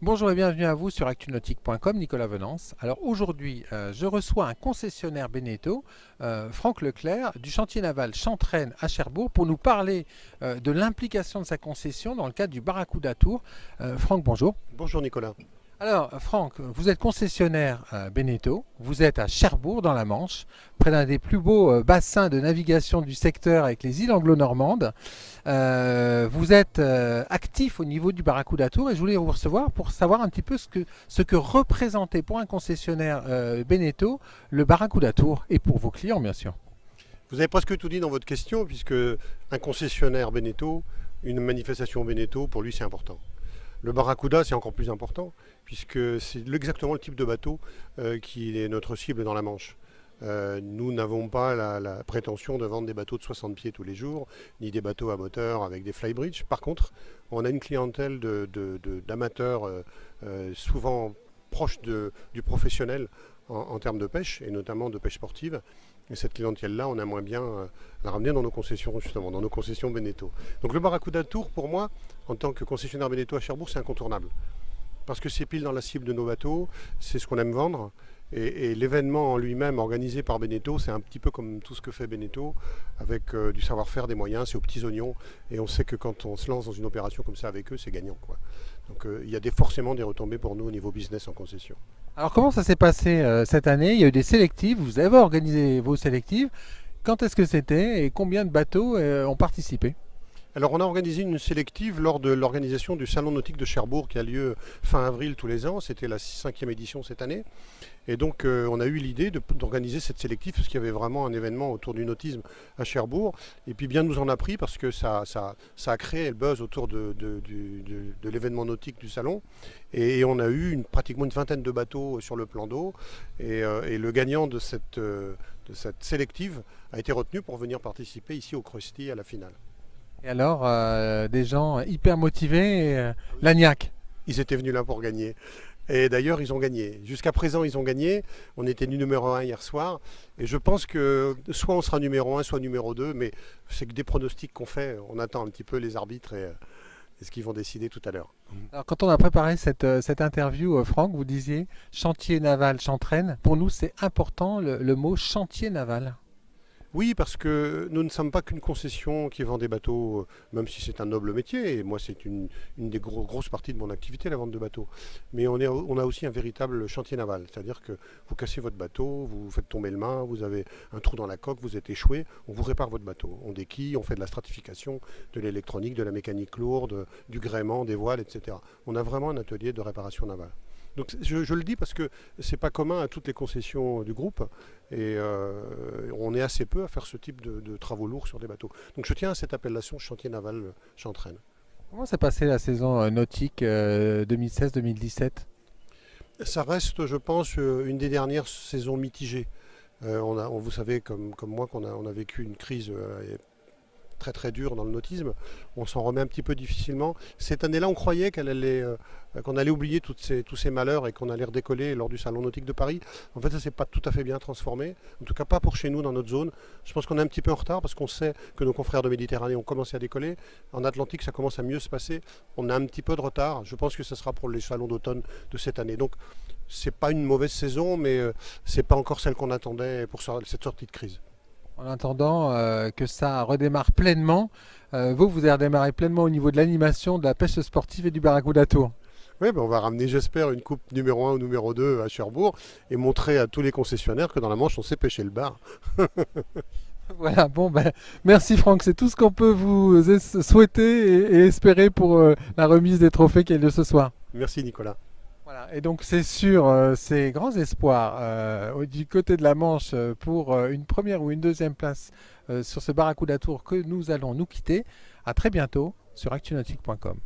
Bonjour et bienvenue à vous sur actunautique.com, Nicolas Venance. Alors aujourd'hui, je reçois un concessionnaire Beneteau, Franck Leclerc, du chantier naval Chantraine à Cherbourg, pour nous parler de l'implication de sa concession dans le cadre du Barracuda Tour. Franck, bonjour. Bonjour Nicolas. Alors Franck, vous êtes concessionnaire Beneteau, vous êtes à Cherbourg dans la Manche, près d'un des plus beaux bassins de navigation du secteur avec les îles anglo-normandes. Vous êtes actif au niveau du Barracuda Tour et je voulais vous recevoir pour savoir un petit peu ce que représentait pour un concessionnaire Beneteau le Barracuda Tour et pour vos clients bien sûr. Vous avez presque tout dit dans votre question, puisque un concessionnaire Beneteau, une manifestation Beneteau, pour lui c'est important. Le Barracuda c'est encore plus important, puisque c'est exactement le type de bateau qui est notre cible dans la Manche. Nous n'avons pas la prétention de vendre des bateaux de 60 pieds tous les jours, ni des bateaux à moteur avec des flybridge. Par contre, on a une clientèle d'amateurs souvent proche du professionnel en termes de pêche, et notamment de pêche sportive. Et cette clientèle-là, on aimerait bien la ramener dans nos concessions, justement, dans nos concessions Beneteau. Donc le Barracuda Tour, pour moi, en tant que concessionnaire Beneteau à Cherbourg, c'est incontournable. Parce que c'est pile dans la cible de nos bateaux, c'est ce qu'on aime vendre. Et l'événement en lui-même, organisé par Beneteau, c'est un petit peu comme tout ce que fait Beneteau, avec du savoir-faire, des moyens, c'est aux petits oignons. Et on sait que quand on se lance dans une opération comme ça avec eux, c'est gagnant, quoi. Donc il y a forcément des retombées pour nous au niveau business en concession. Alors comment ça s'est passé cette année? Il y a eu des sélectives, vous avez organisé vos sélectives. Quand est-ce que c'était et combien de bateaux ont participé? Alors on a organisé une sélective lors de l'organisation du Salon nautique de Cherbourg qui a lieu fin avril tous les ans. C'était la 5e édition cette année. Et donc on a eu l'idée d'organiser cette sélective parce qu'il y avait vraiment un événement autour du nautisme à Cherbourg. Et puis bien nous en a pris parce que ça a créé le buzz autour de l'événement nautique du salon. Et on a eu pratiquement une vingtaine de bateaux sur le plan d'eau. Et le gagnant de cette sélective a été retenu pour venir participer ici au Krusty à la finale. Et alors, des gens hyper motivés, l'agnac. Ils étaient venus là pour gagner. Et d'ailleurs, ils ont gagné. Jusqu'à présent, ils ont gagné. On était numéro 1 hier soir. Et je pense que soit on sera numéro 1, soit numéro 2. Mais c'est que des pronostics qu'on fait. On attend un petit peu les arbitres et ce qu'ils vont décider tout à l'heure. Alors, quand on a préparé cette interview, Franck, vous disiez chantier naval Chantraine. Pour nous, c'est important le mot chantier naval. Oui, parce que nous ne sommes pas qu'une concession qui vend des bateaux, même si c'est un noble métier, et moi c'est une des grosses parties de mon activité, la vente de bateaux. Mais on a aussi un véritable chantier naval, c'est-à-dire que vous cassez votre bateau, vous faites tomber le mât, vous avez un trou dans la coque, vous êtes échoué, on vous répare votre bateau. On déquille, on fait de la stratification, de l'électronique, de la mécanique lourde, du gréement, des voiles, etc. On a vraiment un atelier de réparation navale. Donc je le dis parce que c'est pas commun à toutes les concessions du groupe et on est assez peu à faire ce type de travaux lourds sur des bateaux. Donc je tiens à cette appellation chantier naval Chantraine. Comment s'est passée la saison nautique 2016-2017? Ça reste, je pense, une des dernières saisons mitigées. Vous savez, comme moi, on a vécu une crise très très dur dans le nautisme, on s'en remet un petit peu difficilement. Cette année-là, on croyait qu'on allait oublier tous ces malheurs et qu'on allait redécoller lors du Salon nautique de Paris. En fait, ça s'est pas tout à fait bien transformé, en tout cas pas pour chez nous dans notre zone. Je pense qu'on est un petit peu en retard parce qu'on sait que nos confrères de Méditerranée ont commencé à décoller. En Atlantique, ça commence à mieux se passer. On a un petit peu de retard. Je pense que ce sera pour les salons d'automne de cette année. Donc, c'est pas une mauvaise saison, mais c'est pas encore celle qu'on attendait pour cette sortie de crise. En attendant que ça redémarre pleinement, vous allez redémarrer pleinement au niveau de l'animation, de la pêche sportive et du Barracuda Tour. Oui, on va ramener, j'espère, une coupe numéro 1 ou numéro 2 à Cherbourg et montrer à tous les concessionnaires que dans la Manche, on sait pêcher le bar. Voilà, bon, merci Franck, c'est tout ce qu'on peut vous souhaiter et espérer pour la remise des trophées qui a lieu ce soir. Merci Nicolas. Voilà, et donc c'est sur ces grands espoirs du côté de la Manche pour une première ou une deuxième place sur ce Barracuda Tour que nous allons nous quitter. À très bientôt sur actunautique.com.